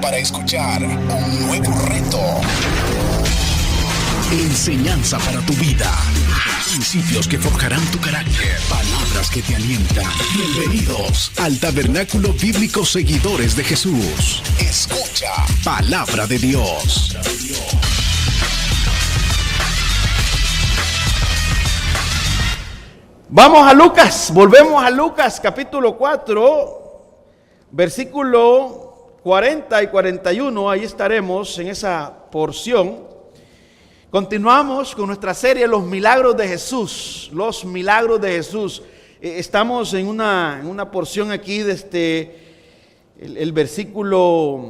para escuchar un nuevo reto. Enseñanza para tu vida. Principios que forjarán tu carácter. Palabras que te alientan. Bienvenidos al Tabernáculo Bíblico Seguidores de Jesús. Escucha Palabra de Dios. Vamos a Lucas, volvemos a Lucas capítulo 4, versículo 40 y 41, ahí estaremos en esa porción. Continuamos con nuestra serie Los Milagros de Jesús, los milagros de Jesús. Estamos en una porción aquí desde el versículo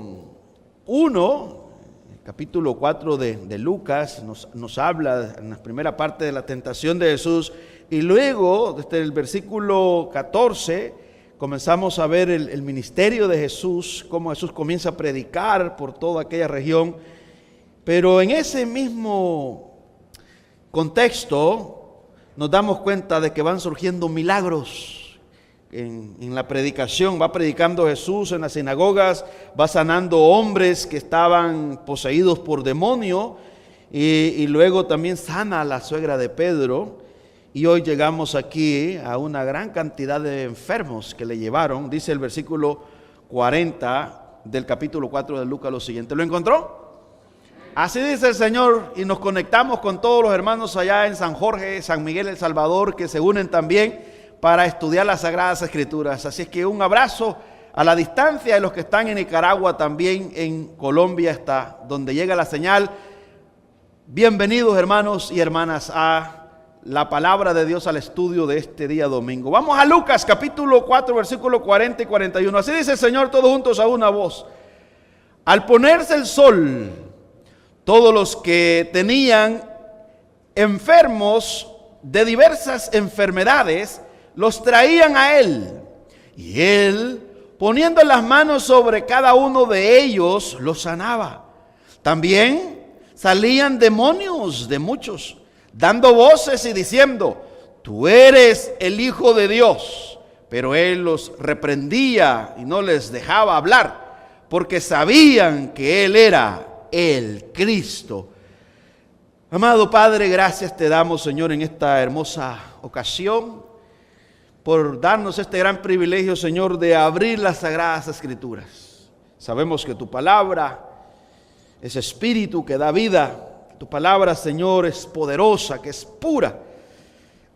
1, el capítulo 4 de Lucas, nos habla en la primera parte de la tentación de Jesús. Y luego, desde el versículo 14, comenzamos a ver el ministerio de Jesús, cómo Jesús comienza a predicar por toda aquella región. Pero en ese mismo contexto, nos damos cuenta de que van surgiendo milagros. En la predicación, va predicando Jesús en las sinagogas, va sanando hombres que estaban poseídos por demonio, y luego también sana a la suegra de Pedro. Y hoy llegamos aquí a una gran cantidad de enfermos que le llevaron. Dice el versículo 40 del capítulo 4 de Lucas lo siguiente. ¿Lo encontró? Así dice el Señor, y nos conectamos con todos los hermanos allá en San Jorge, San Miguel El Salvador, que se unen también para estudiar las Sagradas Escrituras. Así es que un abrazo a la distancia de los que están en Nicaragua, también en Colombia, hasta donde llega la señal. Bienvenidos hermanos y hermanas a la palabra de Dios, al estudio de este día domingo. Vamos a Lucas capítulo 4, versículo 40 y 41. Así dice el Señor, todos juntos a una voz. Al ponerse el sol, todos los que tenían enfermos de diversas enfermedades, los traían a él. Y él, poniendo las manos sobre cada uno de ellos, los sanaba. También salían demonios de muchos, dando voces y diciendo: tú eres el Hijo de Dios. Pero él los reprendía y no les dejaba hablar, porque sabían que él era el Cristo. Amado Padre, gracias te damos, Señor, en esta hermosa ocasión, por darnos este gran privilegio, Señor, de abrir las Sagradas Escrituras. Sabemos que tu palabra es espíritu que da vida. Tu palabra, Señor, es poderosa, que es pura.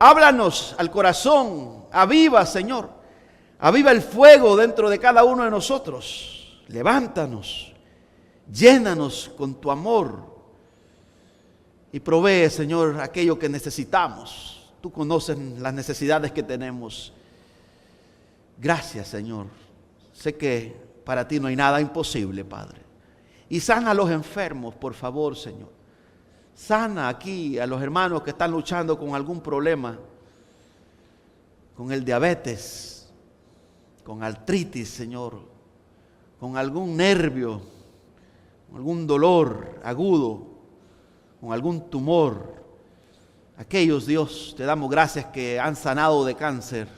Háblanos al corazón, aviva, Señor. Aviva el fuego dentro de cada uno de nosotros. Levántanos, llénanos con tu amor. Y provee, Señor, aquello que necesitamos. Tú conoces las necesidades que tenemos. Gracias, Señor. Sé que para ti no hay nada imposible, Padre. Y sana a los enfermos, por favor, Señor. Sana aquí a los hermanos que están luchando con algún problema, con el diabetes, con artritis, Señor, con algún nervio, con algún dolor agudo, con algún tumor. Aquellos, Dios, te damos gracias que han sanado de cáncer.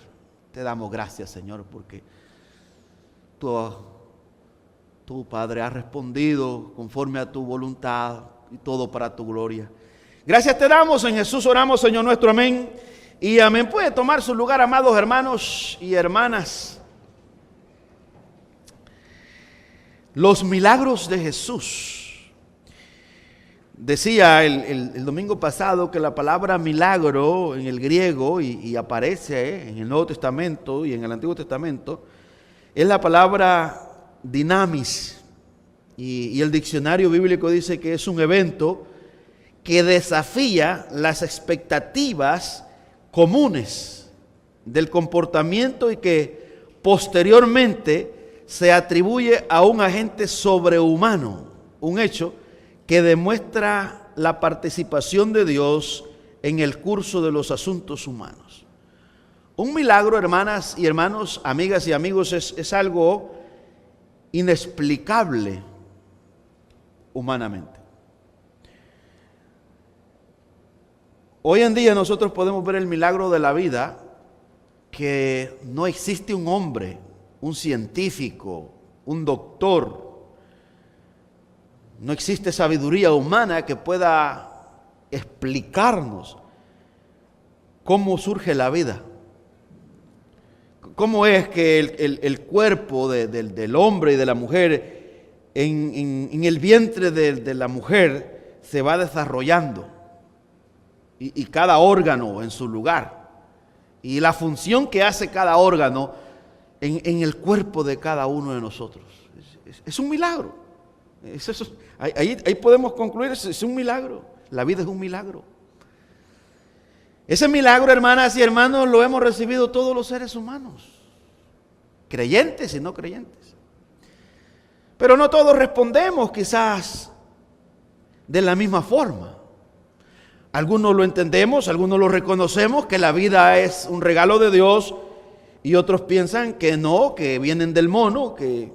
Te damos gracias, Señor, porque tú, Padre, has respondido conforme a tu voluntad. Y todo para tu gloria. Gracias te damos, en Jesús oramos, Señor nuestro, amén. Y amén. Puede tomar su lugar, amados hermanos y hermanas. Los milagros de Jesús. Decía el domingo pasado que la palabra milagro en el griego, y aparece en el Nuevo Testamento y en el Antiguo Testamento, es la palabra dinamis. Y el diccionario bíblico dice que es un evento que desafía las expectativas comunes del comportamiento y que posteriormente se atribuye a un agente sobrehumano, un hecho que demuestra la participación de Dios en el curso de los asuntos humanos. Un milagro, hermanas y hermanos, amigas y amigos, es algo inexplicable humanamente. Hoy en día nosotros podemos ver el milagro de la vida, que no existe un hombre, un científico, un doctor, No existe sabiduría humana que pueda explicarnos cómo surge la vida. ¿Cómo es que el cuerpo del hombre y de la mujer en el vientre de la mujer se va desarrollando? Y cada órgano en su lugar. Y la función que hace cada órgano en el cuerpo de cada uno de nosotros. Es un milagro. Ahí podemos concluir, es un milagro. La vida es un milagro. Ese milagro, hermanas y hermanos, lo hemos recibido todos los seres humanos, creyentes y no creyentes. Pero no todos respondemos quizás de la misma forma. Algunos lo entendemos, algunos lo reconocemos, que la vida es un regalo de Dios, y otros piensan que no, que vienen del mono, que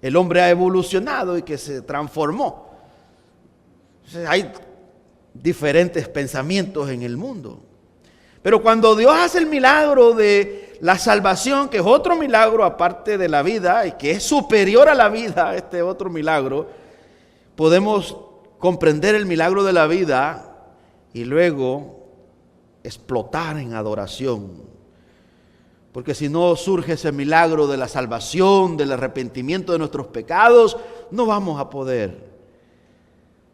el hombre ha evolucionado y que se transformó. Entonces, hay diferentes pensamientos en el mundo. Pero cuando Dios hace el milagro de la salvación, que es otro milagro aparte de la vida y que es superior a la vida, este otro milagro, podemos comprender el milagro de la vida y luego explotar en adoración. Porque si no surge ese milagro de la salvación, del arrepentimiento de nuestros pecados, no vamos a poder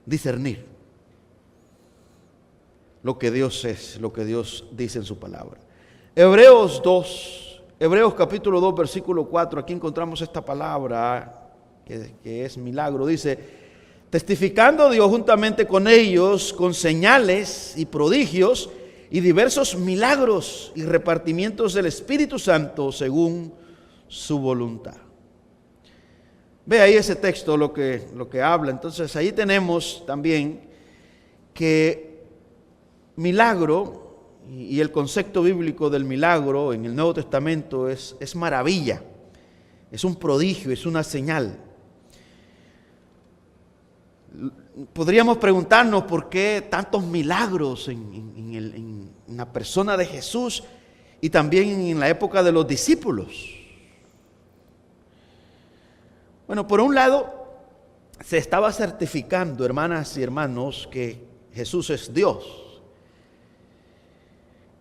discernir lo que Dios es, lo que Dios dice en su palabra. Hebreos capítulo 2, versículo 4, aquí encontramos esta palabra que es milagro. Dice: testificando Dios juntamente con ellos, con señales y prodigios y diversos milagros y repartimientos del Espíritu Santo según su voluntad. Ve ahí ese texto lo que habla. Entonces ahí tenemos también que milagro y el concepto bíblico del milagro en el Nuevo Testamento es maravilla, es un prodigio, es una señal. Podríamos preguntarnos por qué tantos milagros en la persona de Jesús y también en la época de los discípulos. Bueno, por un lado, se estaba certificando, hermanas y hermanos, que Jesús es Dios.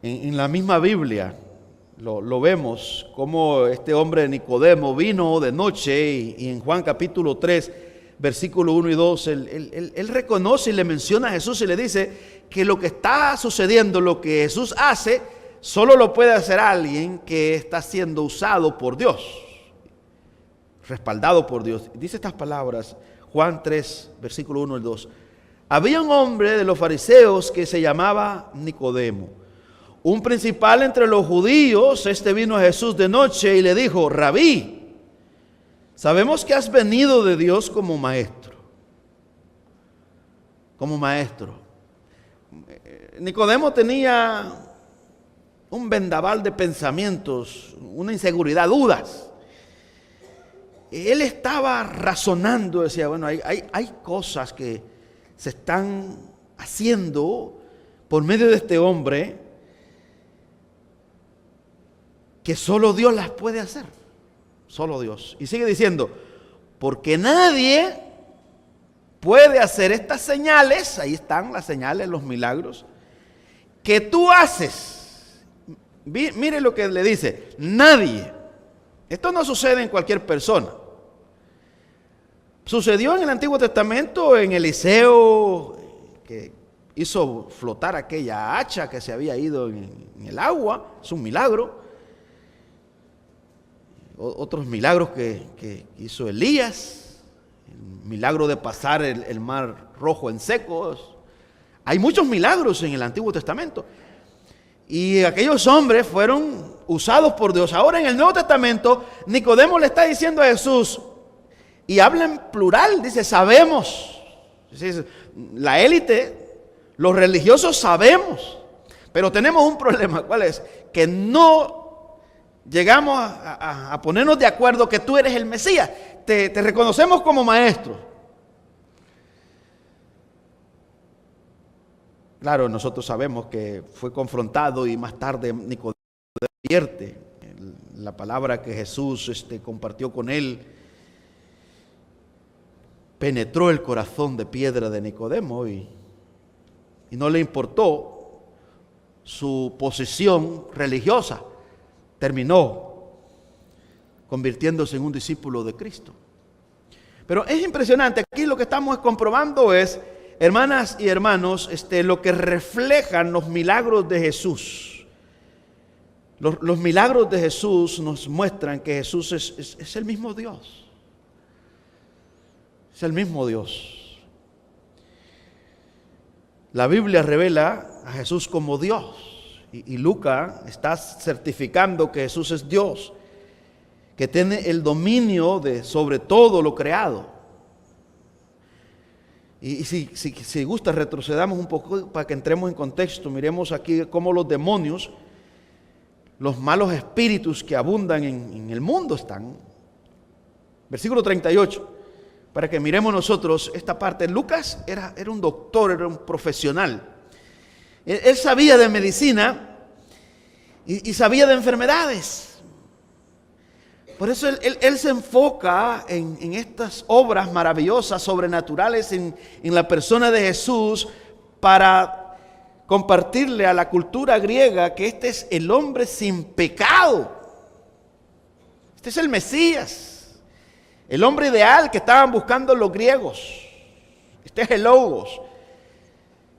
En la misma Biblia lo vemos como este hombre Nicodemo vino de noche y en Juan capítulo 3, versículo 1 y 2, él reconoce y le menciona a Jesús y le dice que lo que está sucediendo, lo que Jesús hace, solo lo puede hacer alguien que está siendo usado por Dios, respaldado por Dios. Dice estas palabras, Juan 3, versículo 1 y 2. Había un hombre de los fariseos que se llamaba Nicodemo, un principal entre los judíos. Este vino a Jesús de noche y le dijo: Rabí, sabemos que has venido de Dios como maestro. Como maestro. Nicodemo tenía un vendaval de pensamientos, una inseguridad, dudas. Él estaba razonando, decía, bueno, hay cosas que se están haciendo por medio de este hombre que solo Dios las puede hacer. Solo Dios. Y sigue diciendo, porque nadie puede hacer estas señales, ahí están las señales, los milagros, que tú haces. Mire lo que le dice, nadie. Esto no sucede en cualquier persona. Sucedió en el Antiguo Testamento, en Eliseo, que hizo flotar aquella hacha que se había ido en el agua, es un milagro. Otros milagros que hizo Elías, el milagro de pasar el mar rojo en seco. Hay muchos milagros en el Antiguo Testamento. Y aquellos hombres fueron usados por Dios. Ahora en el Nuevo Testamento, Nicodemo le está diciendo a Jesús, y habla en plural, dice, sabemos. La élite, los religiosos sabemos. Pero tenemos un problema, ¿cuál es? Que no llegamos a ponernos de acuerdo que tú eres el Mesías. Te reconocemos como maestro. Claro, nosotros sabemos que fue confrontado y más tarde Nicodemo advierte la palabra que Jesús compartió con él. penetró el corazón de piedra de Nicodemo y no le importó su posición religiosa. Terminó convirtiéndose en un discípulo de Cristo. Pero es impresionante, aquí lo que estamos comprobando es, hermanas y hermanos, lo que reflejan los milagros de Jesús. Los milagros de Jesús nos muestran que Jesús es el mismo Dios. Es el mismo Dios. La Biblia revela a Jesús como Dios. Y Lucas está certificando que Jesús es Dios, que tiene el dominio sobre todo lo creado. Y si gusta, retrocedamos un poco para que entremos en contexto. Miremos aquí cómo los demonios, los malos espíritus que abundan en el mundo están. Versículo 38, para que miremos nosotros esta parte. Lucas era un doctor, era un profesional. Él sabía de medicina y sabía de enfermedades. Por eso él se enfoca en estas obras maravillosas, sobrenaturales en la persona de Jesús, para compartirle a la cultura griega que este es el hombre sin pecado. Este es el Mesías, el hombre ideal que estaban buscando los griegos. Este es el Logos,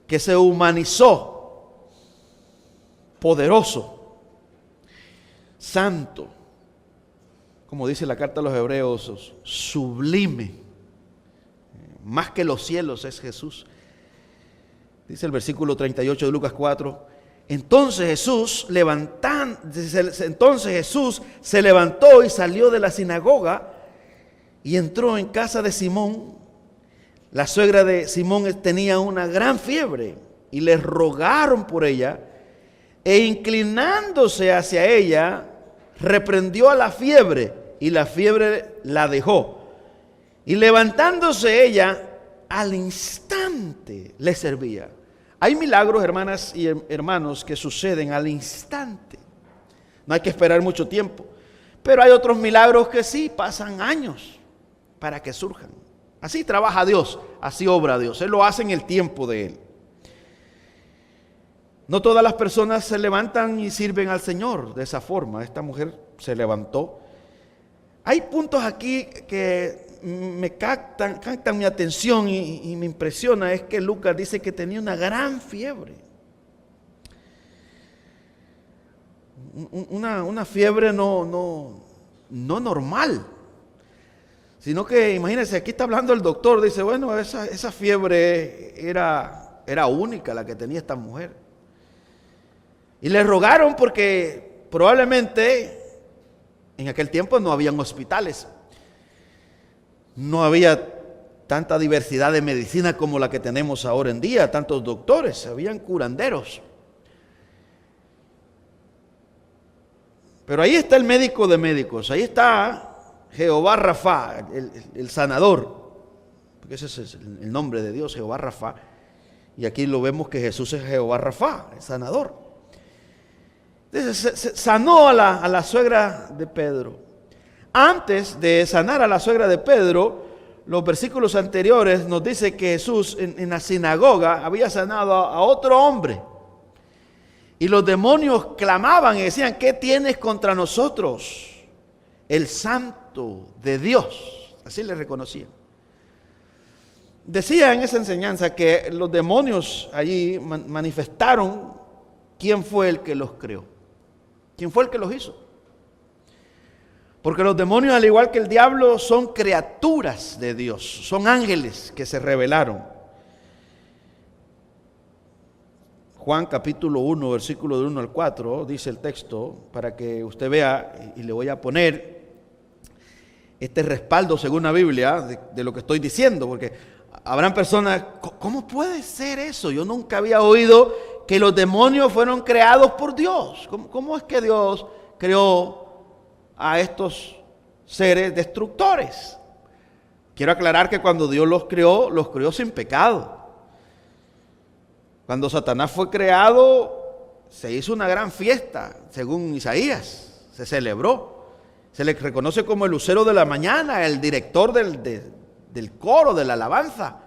que se humanizó, poderoso, santo. Como dice la carta a los Hebreos, sublime, más que los cielos es Jesús. Dice el versículo 38 de Lucas 4, entonces Jesús se levantó y salió de la sinagoga y entró en casa de Simón. La suegra de Simón tenía una gran fiebre y le rogaron por ella, e inclinándose hacia ella, reprendió a la fiebre, y la fiebre la dejó. Y levantándose ella, al instante le servía. Hay milagros, hermanas y hermanos, que suceden al instante. No hay que esperar mucho tiempo. Pero hay otros milagros que sí pasan años para que surjan. Así trabaja Dios, así obra Dios. Él lo hace en el tiempo de Él. No todas las personas se levantan y sirven al Señor de esa forma. Esta mujer se levantó. Hay puntos aquí que me captan mi atención y me impresiona. Es que Lucas dice que tenía una gran fiebre. Una fiebre no normal. Sino que, imagínense, aquí está hablando el doctor. Dice, bueno, esa fiebre era única la que tenía esta mujer. Y le rogaron porque probablemente en aquel tiempo no habían hospitales. No había tanta diversidad de medicina como la que tenemos ahora en día, tantos doctores, habían curanderos. Pero ahí está el médico de médicos, ahí está Jehová Rafa, el sanador, porque ese es el nombre de Dios, Jehová Rafa. Y aquí lo vemos que Jesús es Jehová Rafa, el sanador. Entonces, sanó a la suegra de Pedro. Antes de sanar a la suegra de Pedro, los versículos anteriores nos dice que Jesús en la sinagoga había sanado a otro hombre. Y los demonios clamaban y decían, ¿qué tienes contra nosotros? El Santo de Dios. Así le reconocían. Decía en esa enseñanza que los demonios allí manifestaron quién fue el que los creó. ¿Quién fue el que los hizo? Porque los demonios, al igual que el diablo, son criaturas de Dios, son ángeles que se rebelaron. Juan capítulo 1, versículo de 1 al 4, dice el texto, para que usted vea, y le voy a poner este respaldo según la Biblia de lo que estoy diciendo, porque habrán personas, ¿cómo puede ser eso? Yo nunca había oído que los demonios fueron creados por Dios. ¿Cómo es que Dios creó a estos seres destructores? Quiero aclarar que cuando Dios los creó sin pecado. Cuando Satanás fue creado, se hizo una gran fiesta, según Isaías, se celebró. Se le reconoce como el lucero de la mañana, el director del coro, de la alabanza.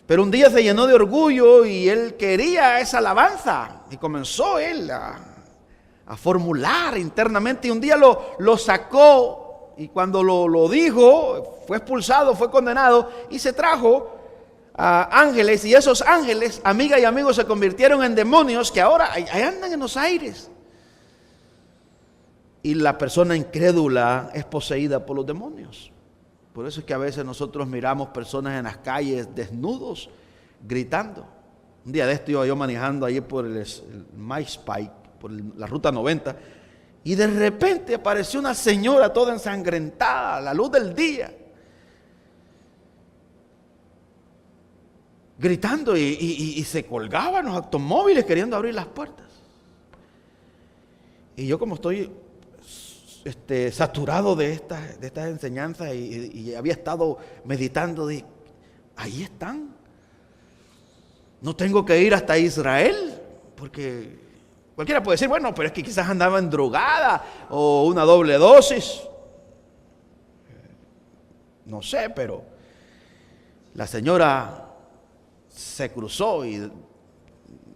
Pero un día se llenó de orgullo y él quería esa alabanza. Y comenzó él a formular internamente. Y un día lo sacó. Y cuando lo dijo, fue expulsado, fue condenado. Y se trajo a ángeles. Y esos ángeles, amiga y amigos, se convirtieron en demonios que ahora ahí andan en los aires. Y la persona incrédula es poseída por los demonios. Por eso es que a veces nosotros miramos personas en las calles desnudos, gritando. Un día de esto iba yo manejando ahí por el Maíz Pike, por la ruta 90, y de repente apareció una señora toda ensangrentada a la luz del día, gritando y se colgaban los automóviles queriendo abrir las puertas. Y yo, como estoy saturado de estas enseñanzas y había estado meditando, de ahí están. No tengo que ir hasta Israel, porque cualquiera puede decir, bueno, pero es que quizás andaban drogada o una doble dosis. No sé, pero la señora se cruzó y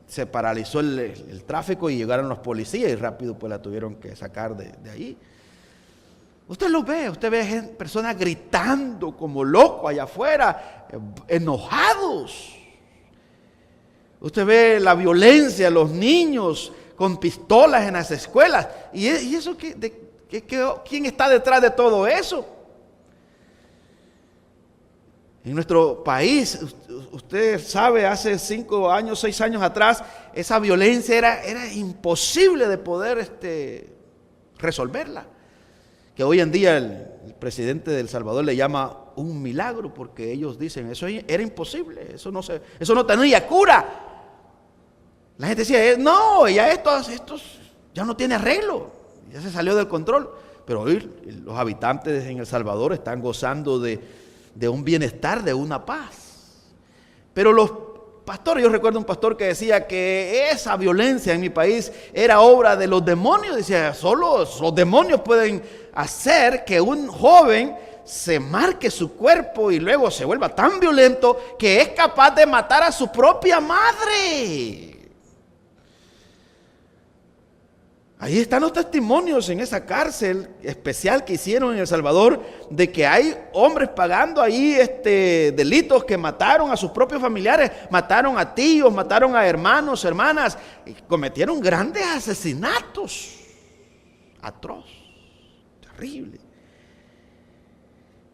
se paralizó el tráfico y llegaron los policías y rápido pues la tuvieron que sacar de ahí. Usted lo ve, usted ve personas gritando como locos allá afuera, enojados. Usted ve la violencia, los niños con pistolas en las escuelas. ¿Y eso quién está detrás de todo eso? En nuestro país, usted sabe, hace 5 años, 6 años atrás, esa violencia era imposible de poder resolverla. Que hoy en día el presidente de El Salvador le llama un milagro, porque ellos dicen, eso era imposible, eso no tenía cura. La gente decía, no, ya esto ya no tiene arreglo, ya se salió del control. Pero hoy los habitantes en El Salvador están gozando de un bienestar, de una paz. Pero los pastores, yo recuerdo un pastor que decía que esa violencia en mi país era obra de los demonios. Decía, solo los demonios pueden hacer que un joven se marque su cuerpo y luego se vuelva tan violento que es capaz de matar a su propia madre. Ahí están los testimonios en esa cárcel especial que hicieron en El Salvador, de que hay hombres pagando ahí delitos, que mataron a sus propios familiares, mataron a tíos, mataron a hermanos, hermanas, y cometieron grandes asesinatos. Atroz, terrible.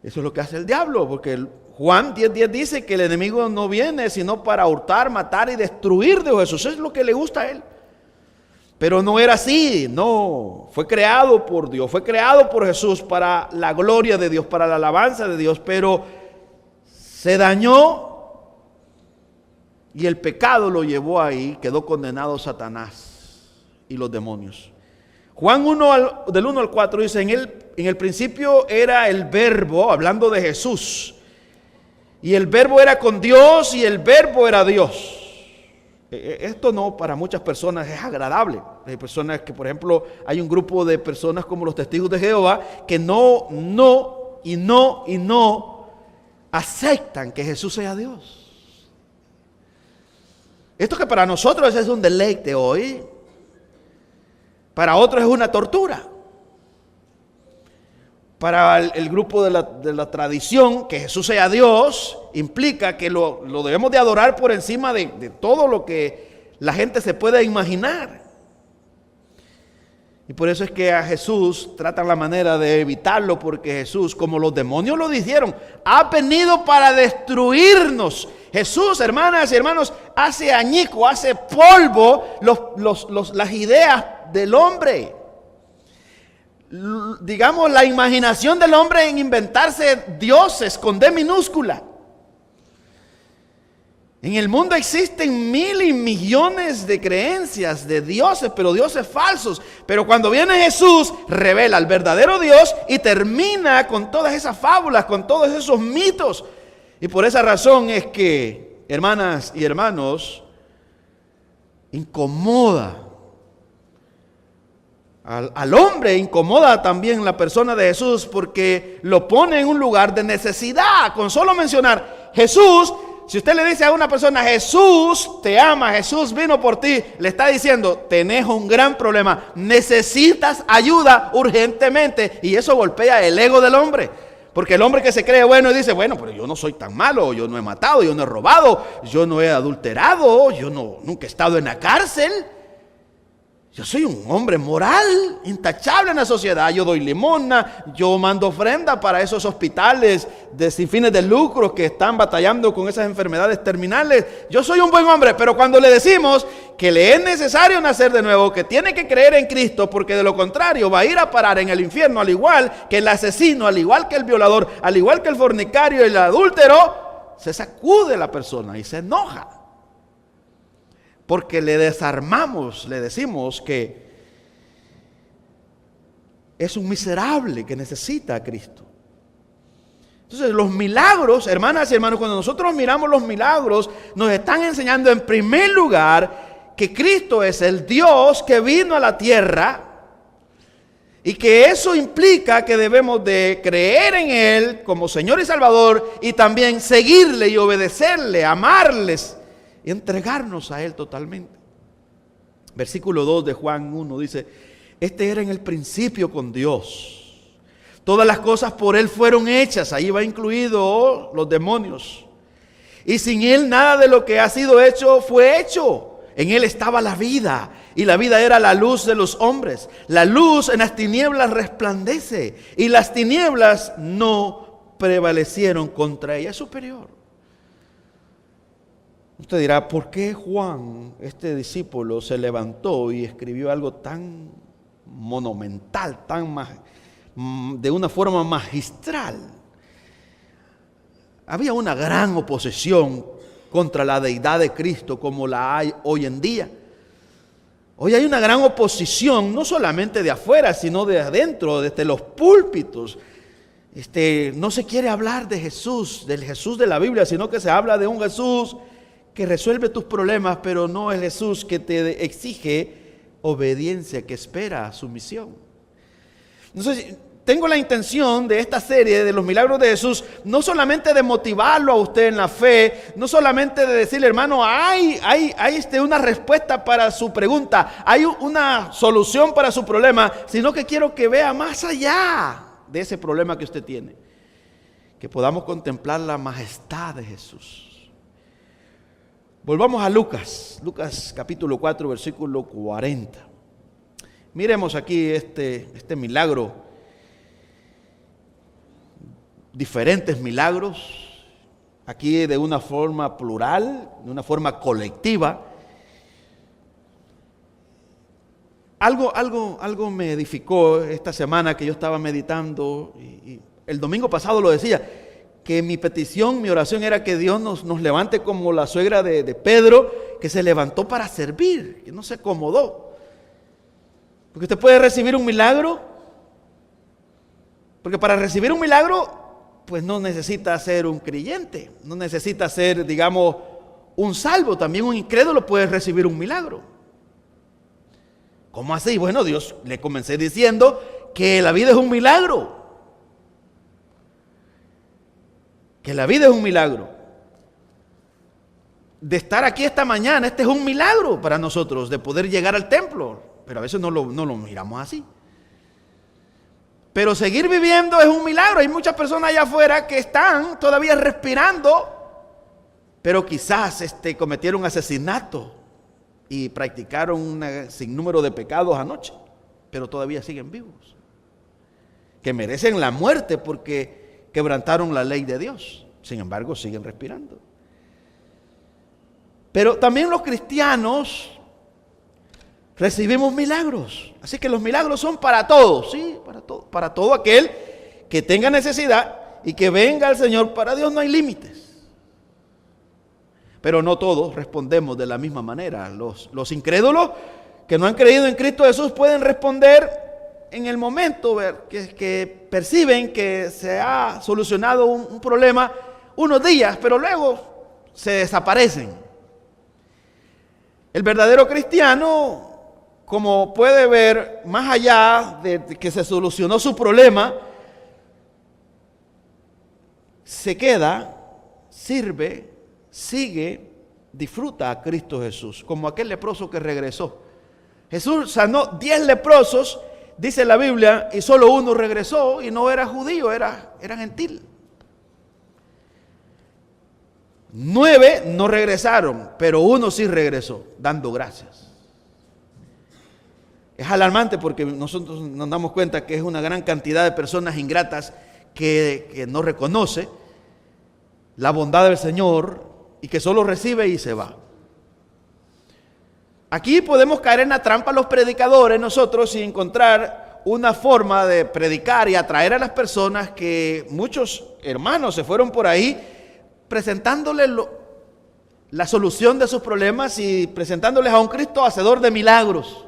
Eso es lo que hace el diablo, porque Juan 10:10 dice que el enemigo no viene sino para hurtar, matar y destruir, dijo Jesús. Eso es lo que le gusta a él. Pero no era así, no, fue creado por Dios, fue creado por Jesús para la gloria de Dios, para la alabanza de Dios, pero se dañó y el pecado lo llevó ahí, quedó condenado Satanás y los demonios. Juan 1, del 1 al 4 dice, en el principio era el Verbo, hablando de Jesús, y el Verbo era con Dios y el Verbo era Dios. Esto no, para muchas personas es agradable. Hay personas que, por ejemplo, hay un grupo de personas como los testigos de Jehová que no aceptan que Jesús sea Dios. Esto que para nosotros es un deleite hoy, para otros es una tortura. Para el grupo de la tradición, que Jesús sea Dios, implica que lo debemos de adorar por encima de todo lo que la gente se pueda imaginar. Y por eso es que a Jesús tratan la manera de evitarlo, porque Jesús, como los demonios lo dijeron, ha venido para destruirnos. Jesús, hermanas y hermanos, hace añico, hace polvo las ideas del hombre. Digamos, la imaginación del hombre en inventarse dioses con D minúscula. En el mundo existen 1000 y millones de creencias de dioses, pero dioses falsos. Pero cuando viene Jesús, revela al verdadero Dios y termina con todas esas fábulas, con todos esos mitos. Y por esa razón es que, hermanas y hermanos, incomoda Al hombre incomoda también la persona de Jesús porque lo pone en un lugar de necesidad. Con solo mencionar Jesús, si usted le dice a una persona, Jesús te ama, Jesús vino por ti, le está diciendo, tenés un gran problema, necesitas ayuda urgentemente. Y eso golpea el ego del hombre. Porque el hombre que se cree bueno y dice, bueno, pero yo no soy tan malo, yo no he matado, yo no he robado, yo no he adulterado, nunca he estado en la cárcel. Yo soy un hombre moral, intachable en la sociedad. Yo doy limosna, yo mando ofrenda para esos hospitales sin fines de lucro que están batallando con esas enfermedades terminales. Yo soy un buen hombre, pero cuando le decimos que le es necesario nacer de nuevo, que tiene que creer en Cristo, porque de lo contrario va a ir a parar en el infierno, al igual que el asesino, al igual que el violador, al igual que el fornicario y el adúltero, se sacude la persona y se enoja. Porque le desarmamos, le decimos que es un miserable que necesita a Cristo. Entonces los milagros, hermanas y hermanos, cuando nosotros miramos los milagros, nos están enseñando en primer lugar que Cristo es el Dios que vino a la tierra y que eso implica que debemos de creer en Él como Señor y Salvador y también seguirle y obedecerle, amarles y entregarnos a Él totalmente. Versículo 2 de Juan 1 dice, este era en el principio con Dios. Todas las cosas por Él fueron hechas. Ahí va incluido los demonios. Y sin Él nada de lo que ha sido hecho fue hecho. En Él estaba la vida. Y la vida era la luz de los hombres. La luz en las tinieblas resplandece. Y las tinieblas no prevalecieron contra ella. Es superior. Usted dirá, ¿por qué Juan, este discípulo, se levantó y escribió algo tan monumental, de una forma magistral? Había una gran oposición contra la deidad de Cristo como la hay hoy en día. Hoy hay una gran oposición, no solamente de afuera, sino de adentro, desde los púlpitos. No se quiere hablar de Jesús, del Jesús de la Biblia, sino que se habla de un Jesús que resuelve tus problemas, pero no el Jesús que te exige obediencia, que espera sumisión. Entonces, tengo la intención de esta serie de los milagros de Jesús, no solamente de motivarlo a usted en la fe, no solamente de decirle, hermano, hay una respuesta para su pregunta, hay una solución para su problema, sino que quiero que vea más allá de ese problema que usted tiene, que podamos contemplar la majestad de Jesús. Volvamos a Lucas capítulo 4, versículo 40. Miremos aquí este milagro, diferentes milagros, aquí de una forma plural, de una forma colectiva. Algo me edificó esta semana que yo estaba meditando, y el domingo pasado lo decía, que mi petición, mi oración era que Dios nos levante como la suegra de Pedro, que se levantó para servir, que no se acomodó. Porque usted puede recibir un milagro, porque para recibir un milagro, pues no necesita ser un creyente, no necesita ser, digamos, un salvo. También un incrédulo puede recibir un milagro. ¿Cómo así? Bueno, Dios, le comencé diciendo que la vida es un milagro. Que la vida es un milagro. De estar aquí esta mañana, este es un milagro para nosotros, de poder llegar al templo. Pero a veces no lo miramos así. Pero seguir viviendo es un milagro. Hay muchas personas allá afuera que están todavía respirando, pero quizás cometieron asesinato y practicaron un sinnúmero de pecados anoche, pero todavía siguen vivos. Que merecen la muerte porque quebrantaron la ley de Dios. Sin embargo, siguen respirando. Pero también los cristianos recibimos milagros. Así que los milagros son para todos, ¿sí? Para todo aquel que tenga necesidad y que venga al Señor. Para Dios no hay límites. Pero no todos respondemos de la misma manera. Los incrédulos que no han creído en Cristo Jesús pueden responder en el momento que perciben que se ha solucionado un problema unos días, pero luego se desaparecen. El verdadero cristiano como puede ver, más allá de que se solucionó su problema, se queda, sirve, sigue, disfruta a Cristo Jesús, como aquel leproso que regresó. Jesús sanó 10 leprosos, dice la Biblia, y solo uno regresó, y no era judío, era gentil. 9 no regresaron, pero uno sí regresó, dando gracias. Es alarmante porque nosotros nos damos cuenta que es una gran cantidad de personas ingratas que no reconoce la bondad del Señor y que solo recibe y se va. Aquí podemos caer en la trampa los predicadores nosotros y encontrar una forma de predicar y atraer a las personas, que muchos hermanos se fueron por ahí presentándoles la solución de sus problemas y presentándoles a un Cristo hacedor de milagros.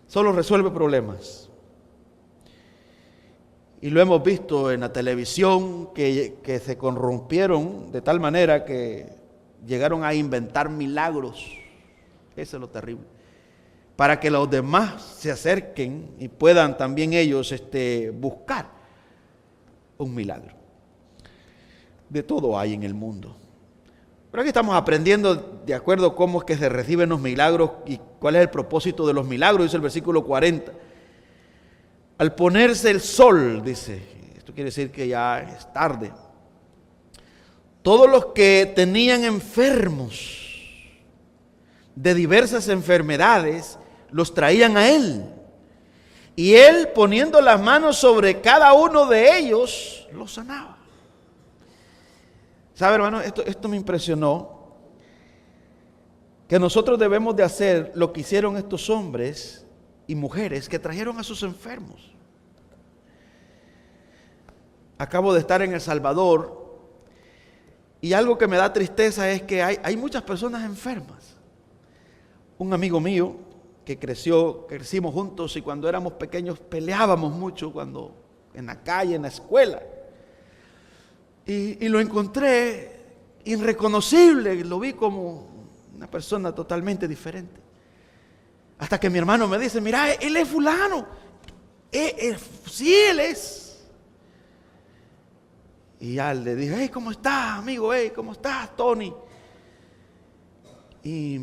Solo resuelve problemas. Y lo hemos visto en la televisión que se corrompieron de tal manera que llegaron a inventar milagros. Eso es lo terrible. Para que los demás se acerquen y puedan también ellos buscar un milagro. De todo hay en el mundo. Pero aquí estamos aprendiendo de acuerdo a cómo es que se reciben los milagros y cuál es el propósito de los milagros. Dice el versículo 40. Al ponerse el sol, dice, esto quiere decir que ya es tarde, todos los que tenían enfermos de diversas enfermedades los traían a él. Y él, poniendo las manos sobre cada uno de ellos, los sanaba. ¿Sabe, hermano? Esto me impresionó. Que nosotros debemos de hacer lo que hicieron estos hombres y mujeres que trajeron a sus enfermos. Acabo de estar en El Salvador y algo que me da tristeza es que hay muchas personas enfermas. Un amigo mío que crecimos juntos y cuando éramos pequeños peleábamos mucho cuando en la calle, en la escuela. Y lo encontré irreconocible, lo vi como una persona totalmente diferente. Hasta que mi hermano me dice, mira, él es fulano. Sí, él es. Y ya le dije, hey, ¿cómo estás, amigo? Hey, ¿cómo estás, Tony? Y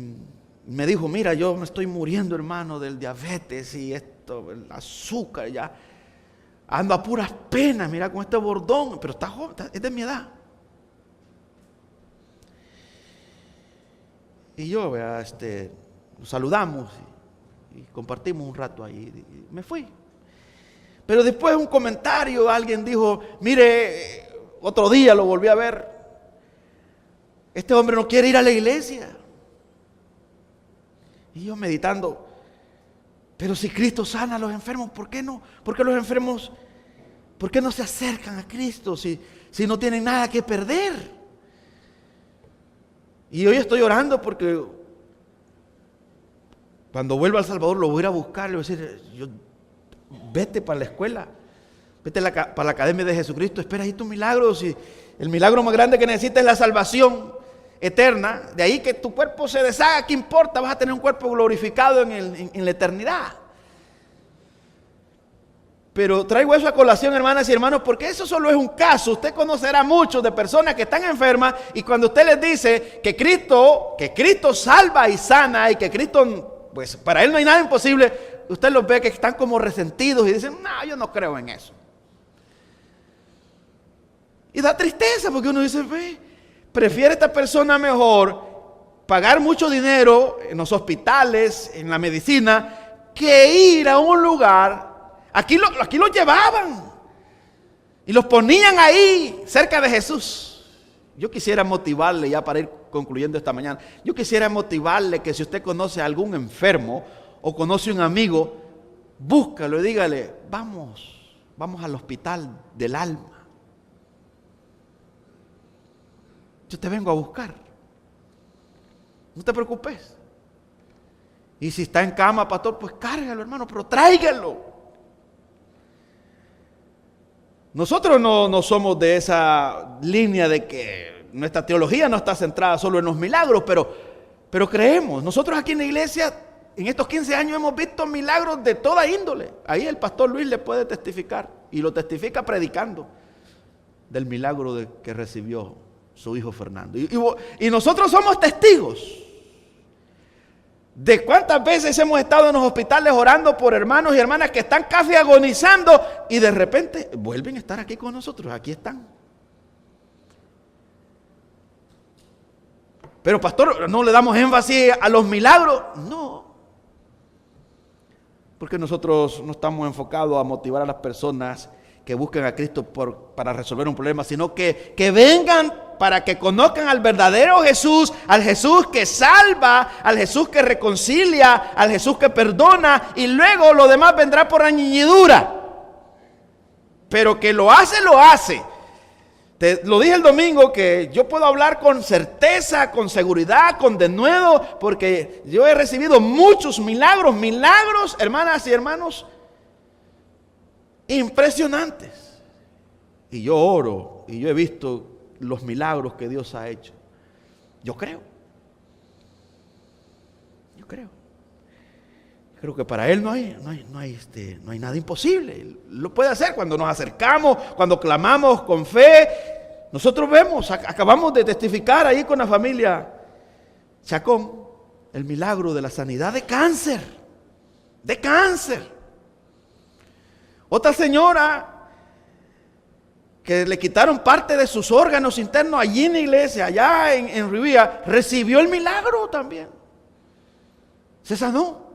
me dijo, mira, yo me estoy muriendo, hermano, del diabetes y esto, el azúcar, ya. Ando a puras penas, mira, con este bordón, pero está joven, es de mi edad. Y yo, nos saludamos y compartimos un rato ahí. Y me fui. Pero después un comentario, alguien dijo, mire, otro día lo volví a ver. Este hombre no quiere ir a la iglesia. Y yo meditando, pero si Cristo sana a los enfermos, ¿por qué no? ¿Por qué los enfermos, por qué no se acercan a Cristo si no tienen nada que perder? Y hoy estoy orando porque cuando vuelva a El Salvador lo voy a ir a buscar, le voy a decir, vete para la escuela, vete para la Academia de Jesucristo, espera ahí tus milagros. Y el milagro más grande que necesitas es la salvación eterna. De ahí que tu cuerpo se deshaga, ¿qué importa? Vas a tener un cuerpo glorificado en la eternidad. Pero traigo eso a colación, hermanas y hermanos, porque eso solo es un caso. Usted conocerá muchos de personas que están enfermas y cuando usted les dice que Cristo salva y sana y que Cristo, pues para Él no hay nada imposible, usted los ve que están como resentidos y dicen, no, yo no creo en eso. Y da tristeza porque uno dice, prefiere esta persona mejor pagar mucho dinero en los hospitales, en la medicina, que ir a un lugar. Aquí los llevaban y los ponían ahí cerca de Jesús. Yo quisiera motivarle, ya para ir concluyendo esta mañana, yo quisiera motivarle que si usted conoce a algún enfermo o conoce a un amigo, búscalo y dígale, vamos al hospital del alma. Yo te vengo a buscar. No te preocupes. Y si está en cama, pastor, pues cárgalo, hermano, pero tráigalo. Nosotros no somos de esa línea de que nuestra teología no está centrada solo en los milagros, pero creemos. Nosotros aquí en la iglesia en estos 15 años hemos visto milagros de toda índole. Ahí el pastor Luis le puede testificar, y lo testifica predicando, del milagro que recibió su hijo Fernando. Y nosotros somos testigos de cuántas veces hemos estado en los hospitales orando por hermanos y hermanas que están casi agonizando y de repente vuelven a estar aquí con nosotros. Aquí están. Pero pastor, ¿no le damos énfasis a los milagros? No. Porque nosotros no estamos enfocados a motivar a las personas que busquen a Cristo para resolver un problema, sino que vengan para que conozcan al verdadero Jesús, al Jesús que salva, al Jesús que reconcilia, al Jesús que perdona, y luego lo demás vendrá por añadidura. Pero que lo hace, lo hace. Te lo dije el domingo, que yo puedo hablar con certeza, con seguridad, con denuedo, porque yo he recibido muchos milagros, hermanas y hermanos, impresionantes. Y yo oro, y yo he visto los milagros que Dios ha hecho. Yo creo que para Él no hay nada imposible. Él lo puede hacer cuando nos acercamos, cuando clamamos con fe. Nosotros vemos, acabamos de testificar ahí con la familia Chacón, el milagro de la sanidad de cáncer. Otra señora que le quitaron parte de sus órganos internos allí en la iglesia, allá en Rivía, recibió el milagro también. Se sanó.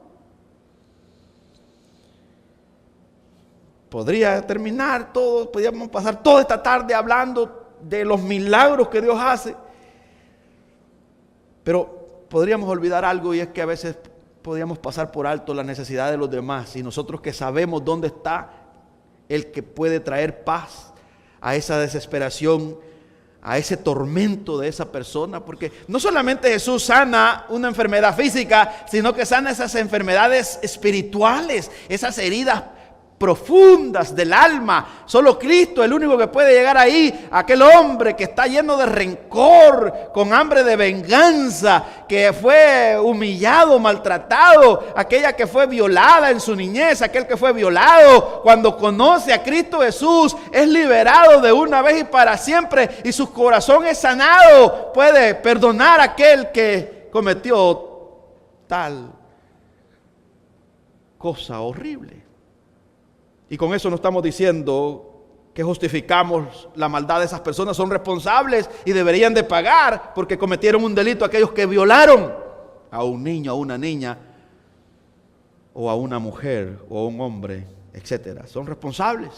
Podría terminar todo, podríamos pasar toda esta tarde hablando de los milagros que Dios hace. Pero podríamos olvidar algo, y es que a veces podríamos pasar por alto la necesidad de los demás, y nosotros que sabemos dónde está el que puede traer paz a esa desesperación, a ese tormento de esa persona, porque no solamente Jesús sana una enfermedad física, sino que sana esas enfermedades espirituales, esas heridas profundas del alma. Solo Cristo es el único que puede llegar ahí. Aquel hombre que está lleno de rencor, con hambre de venganza, que fue humillado, maltratado, aquella que fue violada en su niñez, aquel que fue violado, cuando conoce a Cristo Jesús, es liberado de una vez y para siempre, y su corazón es sanado. Puede perdonar a aquel que cometió tal cosa horrible. Y con eso no estamos diciendo que justificamos la maldad de esas personas. Son responsables y deberían de pagar porque cometieron un delito aquellos que violaron a un niño, a una niña, o a una mujer, o a un hombre, etcétera. Son responsables.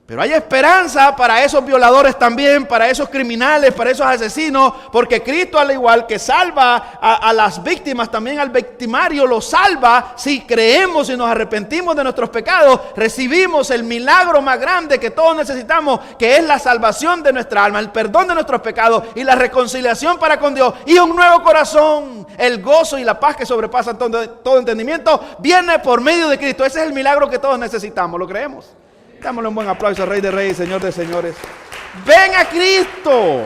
Pero hay esperanza para esos violadores también, para esos criminales, para esos asesinos, porque Cristo, al igual que salva a las víctimas, también al victimario lo salva. Si creemos y nos arrepentimos de nuestros pecados, recibimos el milagro más grande que todos necesitamos, que es la salvación de nuestra alma, el perdón de nuestros pecados y la reconciliación para con Dios y un nuevo corazón. El gozo y la paz que sobrepasan todo entendimiento viene por medio de Cristo. Ese es el milagro que todos necesitamos. ¿Lo creemos? Dámosle un buen aplauso al Rey de Reyes, Señor de Señores. Ven a Cristo.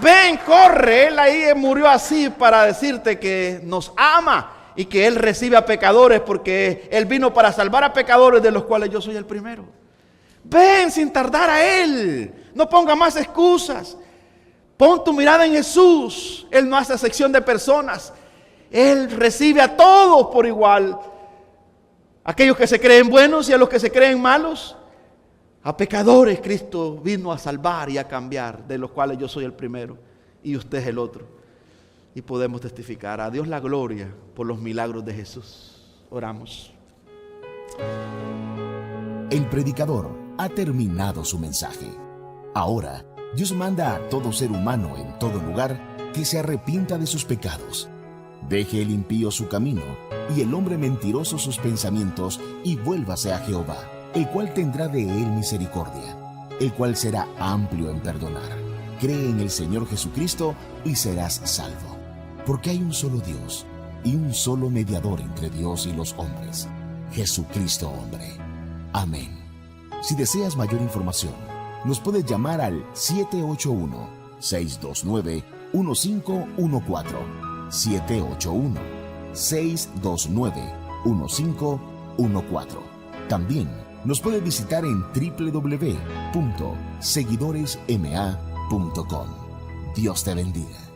Ven, corre. Él ahí murió así para decirte que nos ama y que Él recibe a pecadores, porque Él vino para salvar a pecadores, de los cuales yo soy el primero. Ven sin tardar a Él. No ponga más excusas. Pon tu mirada en Jesús. Él no hace acepción de personas. Él recibe a todos por igual. Aquellos que se creen buenos y a los que se creen malos. A pecadores Cristo vino a salvar y a cambiar, de los cuales yo soy el primero y usted es el otro. Y podemos testificar a Dios la gloria por los milagros de Jesús. Oramos. El predicador ha terminado su mensaje. Ahora, Dios manda a todo ser humano en todo lugar que se arrepienta de sus pecados. Deje el impío su camino y el hombre mentiroso sus pensamientos, y vuélvase a Jehová, el cual tendrá de él misericordia, el cual será amplio en perdonar. Cree en el Señor Jesucristo y serás salvo, porque hay un solo Dios y un solo mediador entre Dios y los hombres, Jesucristo hombre. Amén. Si deseas mayor información, nos puedes llamar al 781-629-1514, 629-1514. También nos puede visitar en www.seguidoresma.com. Dios te bendiga.